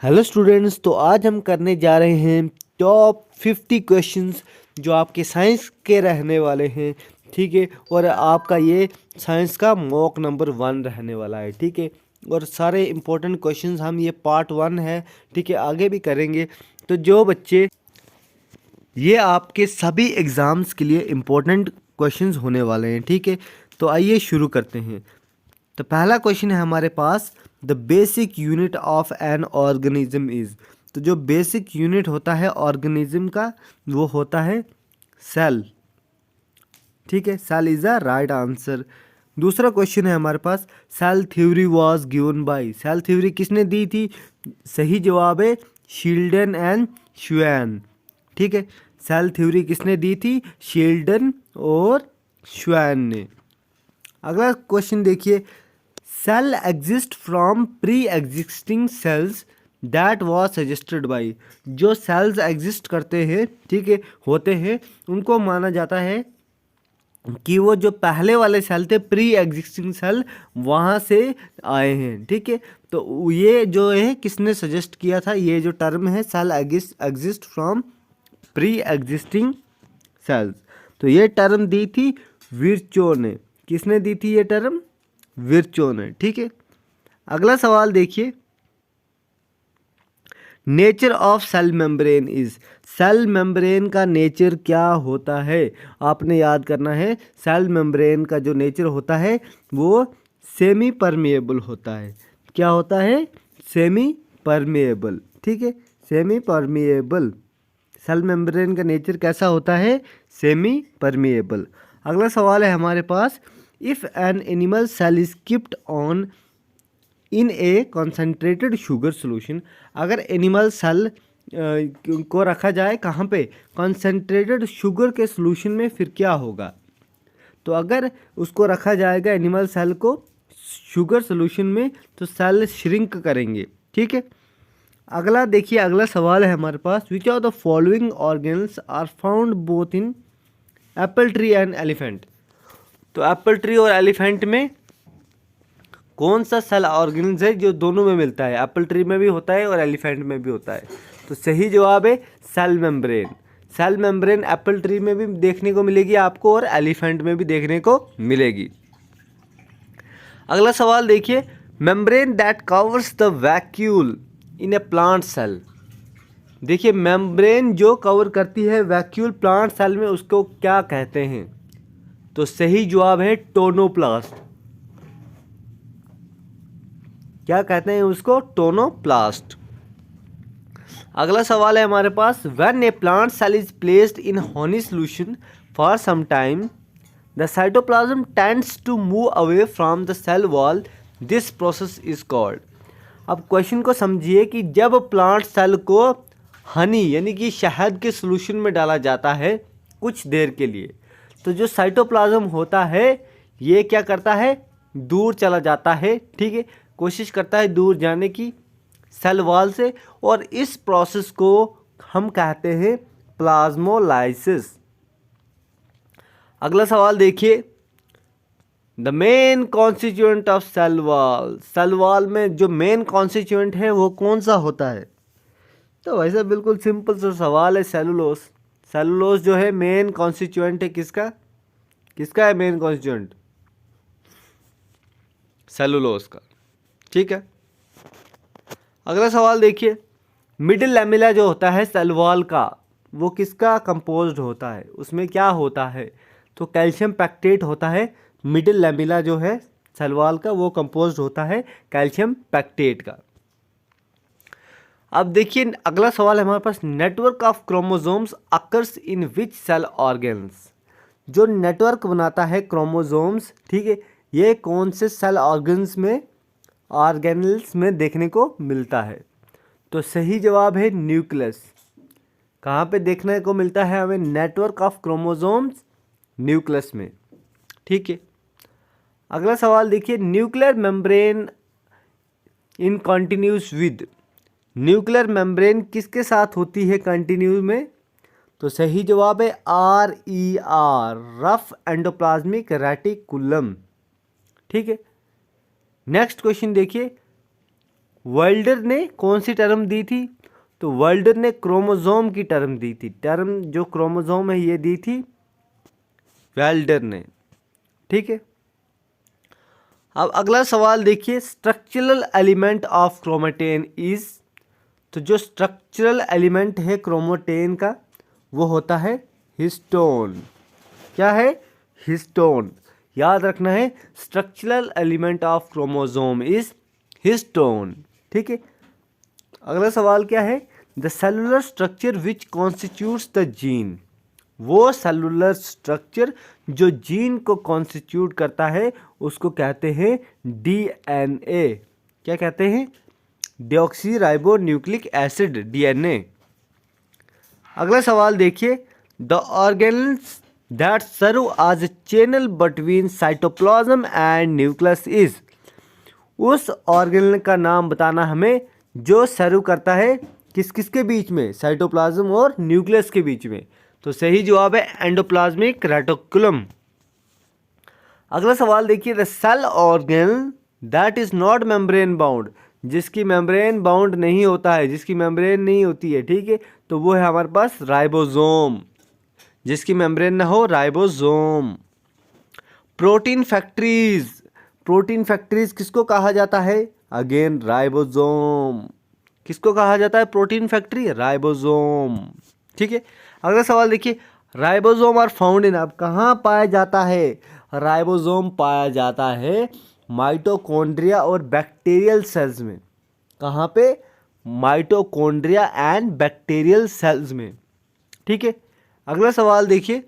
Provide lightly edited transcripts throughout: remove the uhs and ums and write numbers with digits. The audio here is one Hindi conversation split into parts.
हेलो स्टूडेंट्स, तो आज हम करने जा रहे हैं टॉप 50 क्वेश्चंस जो आपके साइंस के रहने वाले हैं। ठीक है, और आपका ये साइंस का मॉक नंबर 1 रहने वाला है। ठीक है, और सारे इम्पोर्टेंट क्वेश्चंस हम ये पार्ट 1 है। ठीक है, आगे भी करेंगे। तो जो बच्चे, ये आपके सभी एग्ज़ाम्स के लिए इम्पोर्टेंट क्वेश्चंस होने वाले हैं। ठीक है, तो आइए शुरू करते हैं। तो पहला क्वेश्चन है हमारे पास, the basic unit of an organism is. तो जो बेसिक यूनिट होता है ऑर्गेनिज्म का वो होता है सेल। ठीक है, cell is a right answer. दूसरा क्वेश्चन है हमारे पास, cell theory was given by. Cell theory किसने दी थी? सही जवाब है शील्डन एंड श्वेन। ठीक है, सेल थ्योरी किसने दी थी? शील्डन और श्वेन ने। अगला क्वेश्चन देखिए, cell exist from pre existing cells that was suggested by. जो सेल्स एग्जिस्ट करते हैं, ठीक है, होते हैं, उनको माना जाता है कि वो जो पहले वाले सेल थे, प्री एग्जिस्टिंग सेल, वहाँ से आए हैं। ठीक है, तो ये जो है किसने सजेस्ट किया था? ये जो टर्म है cell exist from pre existing cells, तो ये टर्म दी थी विर्चो ने। किसने दी थी ये टर्म? विर्चो ने। ठीक है, अगला सवाल देखिए, nature of cell membrane is. Cell membrane का नेचर क्या होता है? आपने याद करना है, सेल मेम्ब्रेन का जो नेचर होता है वो सेमी परमिएबल होता है। क्या होता है? Semi permeable. ठीक है, सेमी परमिएबल। सेल मेम्ब्रेन का नेचर कैसा होता है? Semi permeable. अगला सवाल है हमारे पास, if an animal cell is kept on in a concentrated sugar solution. अगर एनिमल सेल को रखा जाए कहाँ पे? कॉन्सेंट्रेटेड शुगर के सोल्यूशन में, फिर क्या होगा? तो अगर उसको रखा जाएगा एनिमल सेल को शुगर सोल्यूशन में, तो सेल श्रिंक करेंगे। ठीक है, अगला देखिए, अगला सवाल है हमारे पास, which of the following organs are found both in apple tree and elephant. तो एप्पल ट्री और एलिफेंट में कौन सा सेल ऑर्गेन्स है जो दोनों में मिलता है? एप्पल ट्री में भी होता है और एलिफेंट में भी होता है। तो सही जवाब है cell membrane. Cell membrane apple tree में भी देखने को मिलेगी आपको और एलिफेंट में भी देखने को मिलेगी। अगला सवाल देखिए, membrane that covers the vacuole in a plant cell. देखिए, मेम्ब्रेन जो कवर करती है वैक्यूल प्लांट सेल में, उसको क्या कहते हैं? तो सही जवाब है टोनोप्लास्ट। क्या कहते हैं उसको? टोनोप्लास्ट। अगला सवाल है हमारे पास, when a plant cell is placed in honey solution for some time the cytoplasm tends to move away from the cell wall, this process is called. अब क्वेश्चन को समझिए कि जब प्लांट सेल को हनी यानी कि शहद के सॉल्यूशन में डाला जाता है कुछ देर के लिए, तो जो साइटोप्लाज्म होता है ये क्या करता है? दूर चला जाता है। ठीक है, कोशिश करता है दूर जाने की सेल वॉल से, और इस प्रोसेस को हम कहते हैं प्लाज्मोलाइसिस। अगला सवाल देखिए, the main constituent of cell wall. Cell wall में जो मेन कॉन्स्टिट्यूएंट है वो कौन सा होता है? तो वैसे बिल्कुल सिंपल सा सवाल है, सेलुलोस। सेलुलोस जो है मेन कॉन्स्टिट्यूएंट है किसका? किसका है मेन कॉन्स्टिट्यूएंट? सेलुलोस का। ठीक है, अगला सवाल देखिए, मिडिल लैमेला जो होता है सेल वॉल का, वो किसका कंपोज्ड होता है? उसमें क्या होता है? तो कैल्शियम पैक्टेट होता है। मिडिल लैमेला जो है सेल वॉल का, वो कंपोज्ड होता है कैल्शियम पैक्टेट का। अब देखिए, अगला सवाल है हमारे पास, network of chromosomes occurs in which cell organs. जो नेटवर्क बनाता है क्रोमोसोम्स, ठीक है, ये कौन से सेल ऑर्गन्स में, ऑर्गेनल्स में देखने को मिलता है? तो सही जवाब है न्यूक्लियस। कहाँ पे देखने को मिलता है हमें नेटवर्क ऑफ क्रोमोसोम्स? न्यूक्लियस में। ठीक है, अगला सवाल देखिए, nuclear membrane in continuous with. Nuclear membrane किसके साथ होती है कंटिन्यू में? तो सही जवाब है RER, रफ एंडोप्लाज्मिक रेटिकुलम। ठीक है, नेक्स्ट क्वेश्चन देखिए, वर्ल्डर ने कौन सी टर्म दी थी? तो वर्ल्डर ने क्रोमोसोम की टर्म दी थी। टर्म जो क्रोमोसोम है ये दी थी वेल्डर ने। ठीक है, अब अगला सवाल देखिए, स्ट्रक्चरल एलिमेंट ऑफ क्रोमेटेन इज। तो जो स्ट्रक्चरल एलिमेंट है क्रोमेटेन का वो होता है हिस्टोन। क्या है? हिस्टोन। याद रखना है, structural element of chromosome is histone. ठीक है, अगला सवाल क्या है? The cellular structure which constitutes the gene. वो सेलुलर स्ट्रक्चर जो जीन को कॉन्स्टिट्यूट करता है उसको कहते हैं डीएनए। क्या कहते हैं? Deoxyribonucleic acid, DNA. अगला सवाल देखिए, the organs that serve as a channel between cytoplasm and nucleus is. उस ऑर्गेनल का नाम बताना हमें जो सर्व करता है किस किस के बीच में? साइटोप्लाज्म और न्यूक्लियस के बीच में। तो सही जवाब है एंडोप्लाज्मिक रेटिकुलम। अगला सवाल देखिए, the cell organelle that is not membrane bound. जिसकी मेम्ब्रेन बाउंड नहीं होता है, जिसकी मेम्ब्रेन नहीं होती है, ठीक है, तो वो है हमारे पास राइबोसोम। जिसकी मेम्ब्रेन ना हो, ribosome. Protein factories. Protein factories किसको कहा जाता है? Again ribosome. किसको कहा जाता है प्रोटीन फैक्ट्री? राइबोसोम। ठीक है, अगला सवाल देखिए, राइबोसोम आर फाउंड इन। अब कहाँ पाया जाता है? राइबोसोम पाया जाता है माइटोकॉन्ड्रिया और बैक्टीरियल सेल्स में। कहाँ पे? माइटोकॉन्ड्रिया एंड बैक्टीरियल सेल्स में। ठीक है, अगला सवाल देखिए,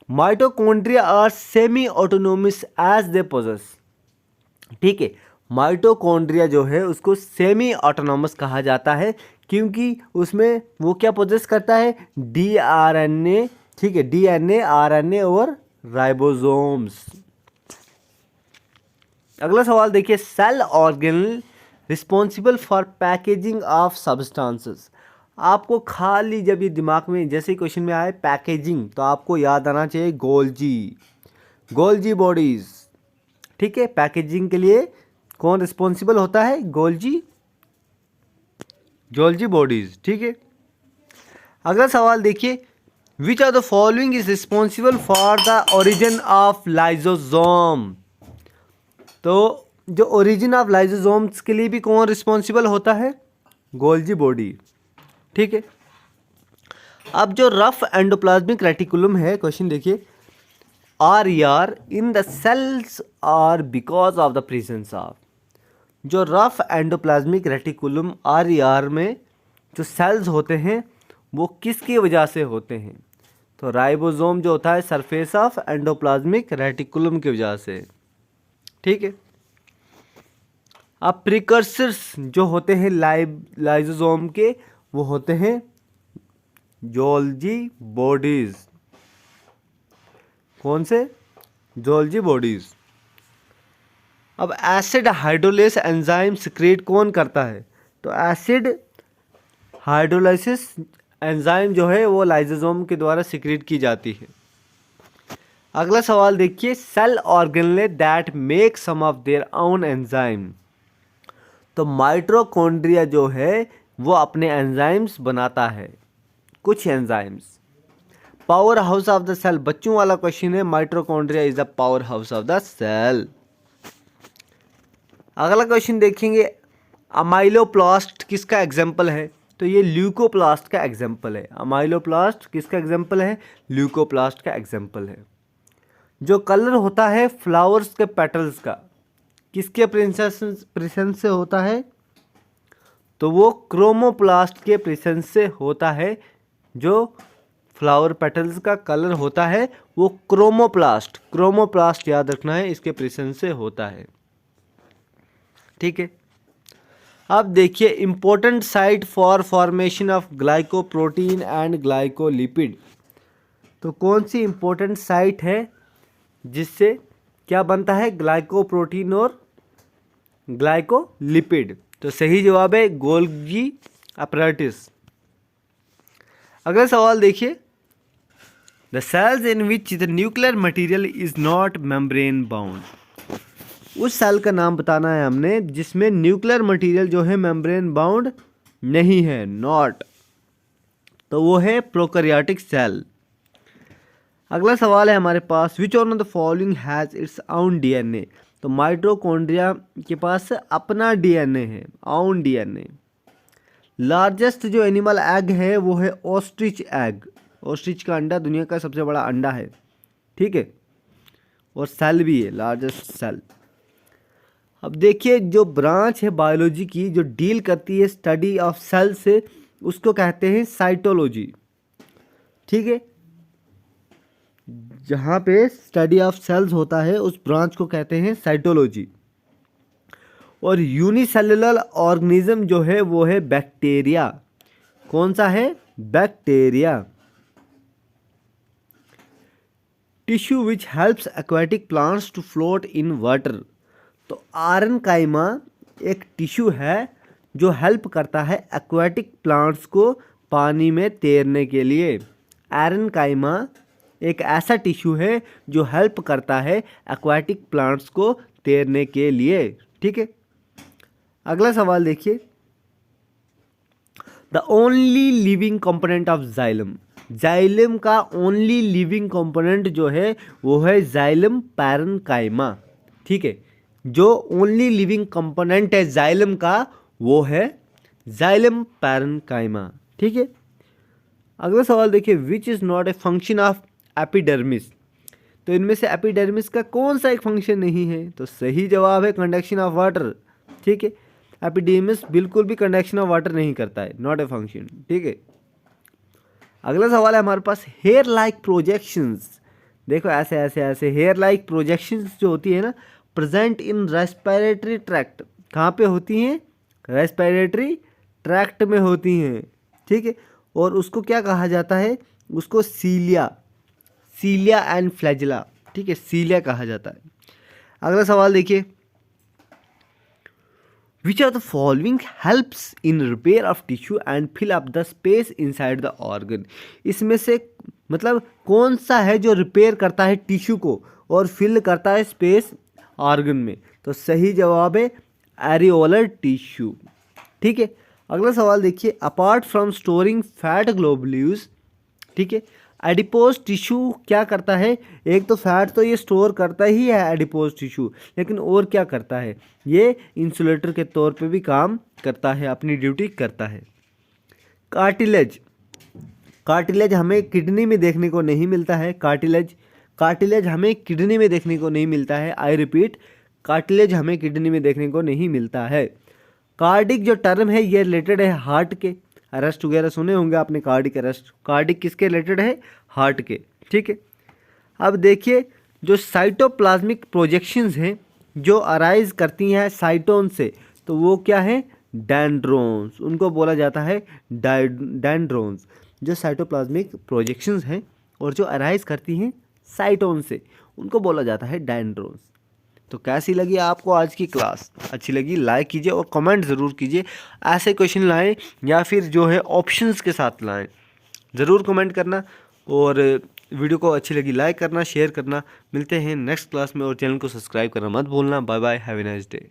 mitochondria are semi autonomous as they possess. ठीक है, माइटोकॉन्ड्रिया जो है उसको सेमी ऑटोनोमस कहा जाता है क्योंकि उसमें वो क्या पोजेस करता है? डीआरएनए। ठीक है, डीएनए, आरएनए और राइबोसोम्स। अगला सवाल देखिए, cell organelle responsible for packaging of substances. आपको खाली जब ये दिमाग में जैसे क्वेश्चन में आए पैकेजिंग तो आपको याद आना चाहिए गोल्जी। Golgi bodies. ठीक है, पैकेजिंग के लिए कौन रिस्पॉन्सिबल होता है? Golgi bodies. ठीक है, अगला सवाल देखिए, which are the following is responsible for the origin of lysosome. तो जो ओरिजिन ऑफ लाइजोसोम्स के लिए भी कौन रिस्पॉन्सिबल होता है? Golgi body. ठीक है, अब जो रफ एंडोप्लाज्मिक रेटिकुलम है, क्वेश्चन देखिए, are in the cells are because of the presence of. जो रफ एंडोप्लाज्मिक रेटिकुलम आर में जो सेल्स होते हैं वो किसकी वजह से होते हैं? तो राइबोसोम जो होता है सरफेस ऑफ एंडोप्लाज्मिक रेटिकुलम की वजह से। ठीक है, अब प्रिकर्सर्स जो होते हैं लाइजोसोम के वो होते हैं गोल्जी बॉडीज। कौन से? Golgi bodies. अब एसिड हाइड्रोलेस एंजाइम सिक्रेट कौन करता है? तो एसिड हाइड्रोलाइसिस एंजाइम जो है वो लाइजोसोम के द्वारा सिक्रेट की जाती है। अगला सवाल देखिए, cell organelle that make some of their own enzyme. तो माइटोकॉन्ड्रिया जो है वो अपने एंजाइम्स बनाता है, कुछ enzymes. Powerhouse of the cell, बच्चों वाला क्वेश्चन है, mitochondria is the powerhouse of the cell. अगला क्वेश्चन देखेंगे, अमाइलोप्लास्ट किसका एग्जाम्पल है? तो ये ल्यूकोप्लास्ट का एग्जाम्पल है। अमाइलोप्लास्ट किसका एग्जाम्पल है? ल्यूकोप्लास्ट का एग्जाम्पल है। जो कलर होता है फ्लावर्स के पेटल्स का किसके प्रेजेंस से होता है? तो वो क्रोमोप्लास्ट के प्रेजेंस से होता है। जो फ्लावर पेटल्स का कलर होता है वो क्रोमोप्लास्ट याद रखना है, इसके प्रेजेंस से होता है। ठीक है, अब देखिए, important site for formation of glycoprotein and glycolipid. तो कौन सी इंपॉर्टेंट साइट है जिससे क्या बनता है? ग्लाइकोप्रोटीन और ग्लाइकोलिपिड। तो सही जवाब है गोल्गी अपैरेटस। अगला सवाल देखिए, the cells in which the nuclear material is not membrane bound. उस सेल का नाम बताना है हमने जिसमें न्यूक्लियर मटेरियल जो है मेम्ब्रेन बाउंड नहीं है, नॉट, तो वो है प्रोकैरियोटिक सेल। अगला सवाल है हमारे पास, which one of the following has its own DNA. तो माइटोकॉन्ड्रिया के पास अपना डीएनए है, ओन डीएनए। लार्जेस्ट जो एनिमल एग है वो है ऑस्ट्रिच एग, ऑस्ट्रिच का अंडा दुनिया का सबसे बड़ा अंडा है, ठीक है, और सेल भी है, लार्जेस्ट सेल। अब देखिए जो ब्रांच है बायोलॉजी की जो डील करती है स्टडी ऑफ सेल से, उसको कहते हैं साइटोलॉजी, ठीक है। जहाँ पे स्टडी ऑफ सेल्स होता है उस ब्रांच को कहते हैं साइटोलॉजी। और यूनिसेलुलर ऑर्गेनिज्म जो है वो है बैक्टीरिया। कौन सा है? Bacteria. Tissue which helps aquatic plants to float in water. तो आरएनकाइमा एक टिश्यू है जो हेल्प करता है एक्वाटिक प्लांट्स को पानी में तैरने के लिए। आरएनकाइमा एक ऐसा टिश्यू है जो हेल्प करता है एक्वाटिक प्लांट्स को तैरने के लिए, ठीक है। अगला सवाल देखिए, the only living component of xylem. Xylem का ओनली लिविंग कंपोनेंट जो है वो है जाइलम पैरेन्काइमा, ठीक है। जो ओनली लिविंग कंपोनेंट है जाइलम का वो है जाइलम पैरेन्काइमा, ठीक है। अगला सवाल देखिए, which is not a function of epidermis. तो इनमें से एपिडर्मिस का कौन सा एक फंक्शन नहीं है? तो सही जवाब है कंडक्शन ऑफ वाटर, ठीक है। एपिडर्मिस बिल्कुल भी कंडक्शन ऑफ वाटर नहीं करता है, नॉट ए फंक्शन, ठीक है। अगला सवाल है हमारे पास, हेयर लाइक प्रोजेक्शंस। देखो ऐसे ऐसे ऐसे हेयर लाइक प्रोजेक्शंस जो होती है ना, प्रेजेंट इन रेस्पिरेटरी ट्रैक्ट। कहाँ पे होती हैं? रेस्पिरेटरी ट्रैक्ट में होती हैं, ठीक है। और उसको क्या कहा जाता है? उसको सीलिया, सीलिया एंड फ्लैजिला, ठीक है, सीलिया कहा जाता है। अगला सवाल देखिए, which are the following helps in repair of tissue and fill up the space inside the organ. इसमें से मतलब कौन सा है जो रिपेयर करता है टिश्यू को और फिल करता है स्पेस ऑर्गन में? तो सही जवाब है एरियोलर टिश्यू, ठीक है। अगला सवाल देखिए, apart from storing fat globules, ठीक है, एडिपोज टिश्यू क्या करता है? एक तो फैट तो ये स्टोर करता ही है एडिपोज टिश्यू, लेकिन और क्या करता है? ये इंसुलेटर के तौर पे भी काम करता है, अपनी ड्यूटी करता है। कार्टिलेज, कार्टिलेज हमें किडनी में देखने को नहीं मिलता है। कार्टिलेज हमें किडनी में देखने को नहीं मिलता है। आई रिपीट, कार्टिलेज हमें किडनी में देखने को नहीं मिलता है। कार्डिक जो टर्म है ये रिलेटेड है हार्ट के, अरेस्ट वगैरह सुने होंगे आपने, कार्डिक अरेस्ट। कार्डिक किसके रिलेटेड है? हार्ट के, ठीक है। अब देखिए जो साइटोप्लाज्मिक प्रोजेक्शंस हैं जो अराइज करती हैं साइटोन से, तो वो क्या है? डेंड्रोन्स, उनको बोला जाता है डेंड्रोन्स। जो साइटोप्लाज्मिक प्रोजेक्शंस हैं और जो अराइज करती हैं साइटोन से, उनको बोला जाता है डेंड्रोन्स। तो कैसी लगी आपको आज की क्लास? अच्छी लगी लाइक कीजिए और कमेंट ज़रूर कीजिए। ऐसे क्वेश्चन लाएं या फिर जो है ऑप्शंस के साथ लाएं, ज़रूर कमेंट करना। और वीडियो को अच्छी लगी लाइक करना, शेयर करना। मिलते हैं नेक्स्ट क्लास में और चैनल को सब्सक्राइब करना मत भूलना। Bye bye, have a nice day.